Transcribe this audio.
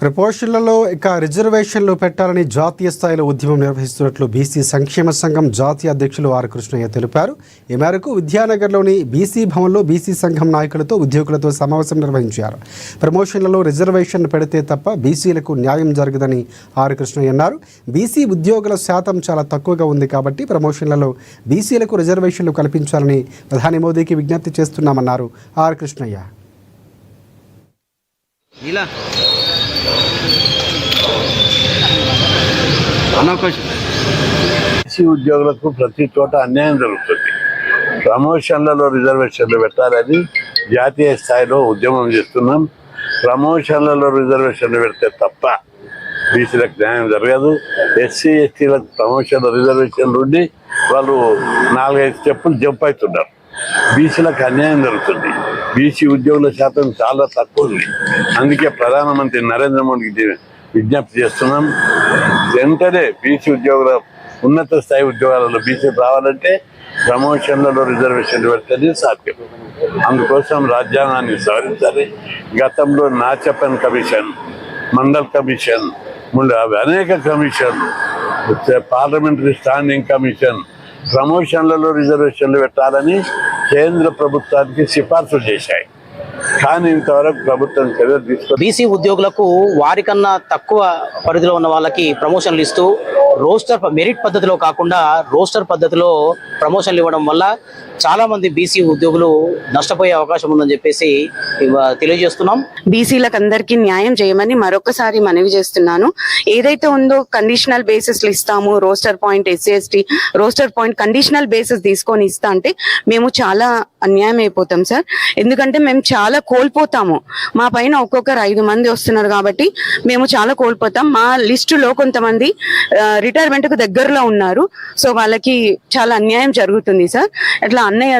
ప్రపోర్షన్లలో ఇక రిజర్వేషన్లు పెట్టాలని జాతీయ స్థాయిలో ఉద్యమం నిర్వహిస్తున్నట్లు బీసీ సంక్షేమ సంఘం జాతీయ అధ్యక్షులు ఆర్ కృష్ణయ్య తెలిపారు. ఈ మేరకు విద్యానగర్లోని బీసీ భవన్లో బీసీ సంఘం నాయకులతో ఉద్యోగులతో సమావేశం నిర్వహించారు. ప్రమోషన్లలో రిజర్వేషన్ పెడితే తప్ప బీసీలకు న్యాయం జరగదని ఆర్ కృష్ణయ్య అన్నారు. బీసీ ఉద్యోగుల శాతం చాలా తక్కువగా ఉంది కాబట్టి ప్రమోషన్లలో బీసీలకు రిజర్వేషన్లు కల్పించాలని ప్రధాని మోదీకి విజ్ఞప్తి చేస్తున్నామన్నారు ఆర్ కృష్ణయ్య. బీసీ ఉద్యోగులకు ప్రతి చోట అన్యాయం జరుగుతుంది. ప్రమోషన్లలో రిజర్వేషన్లు పెట్టాలని జాతీయ స్థాయిలో ఉద్యమం చేస్తున్నాం. ప్రమోషన్లలో రిజర్వేషన్లు పెడితే తప్ప బీసీలకు న్యాయం జరగదు. ఎస్సీ ఎస్టీలకు ప్రమోషన్ల రిజర్వేషన్లు ఉండి వాళ్ళు 4-5 స్టెప్పులు జంప్ అవుతున్నారు. బీసీలకు అన్యాయం జరుగుతుంది. బీసీ ఉద్యోగుల శాతం చాలా తక్కువ ఉంది. అందుకే ప్రధానమంత్రి నరేంద్ర మోడీకి విజ్ఞప్తి చేస్తున్నాం. వెంటనే బీసీ ఉద్యోగుల ఉన్నత స్థాయి ఉద్యోగాలలో బీసీ రావాలంటే ప్రమోషన్లలో రిజర్వేషన్లు పెడితేనే సాధ్యం. అందుకోసం రాజ్యాంగాన్ని సవరించాలి. గతంలో నాచపన్ కమిషన్, మండల్ కమిషన్, అనేక కమిషన్లు, పార్లమెంటరీ స్టాండింగ్ కమిషన్ ప్రమోషన్లలో రిజర్వేషన్లు పెట్టాలని కేంద్ర ప్రభుత్వానికి సిఫార్సు చేశాయి. కానీ ఇంతవరకు ప్రభుత్వం చర్యలు తీసుకుని బీసీ ఉద్యోగులకు వారికన్నా తక్కువ పరిధిలో ఉన్న వాళ్ళకి ప్రమోషన్లు ఇస్తూ రోస్టర్ మెరిట్ పద్ధతిలో కాకుండా రోస్టర్ పద్ధతిలో ప్రమోషన్లు ఇవ్వడం వల్ల చాలా మంది బీసీ ఉద్యోగులు నష్టపోయే అవకాశం ఉందని చెప్పేసి తెలియజేస్తున్నాం. బీసీలకు అందరికీ న్యాయం చేయమని మరొకసారి మనవి చేస్తున్నాను. ఏదైతే ఉందో కండిషనల్ బేసిస్ ఇస్తాము, roster point SC ST roster point conditional basis తీసుకొని ఇస్తా అంటే మేము చాలా అన్యాయం అయిపోతాం సార్. ఎందుకంటే మేము చాలా కోల్పోతాము. మా పైన ఒక్కొక్కరు 5 మంది వస్తున్నారు కాబట్టి మేము చాలా కోల్పోతాం. మా లిస్టులో కొంతమంది రిటైర్మెంట్ కు దగ్గరలో ఉన్నారు. సో వాళ్ళకి చాలా అన్యాయం జరుగుతుంది సార్. అట్లా అన్నయ్య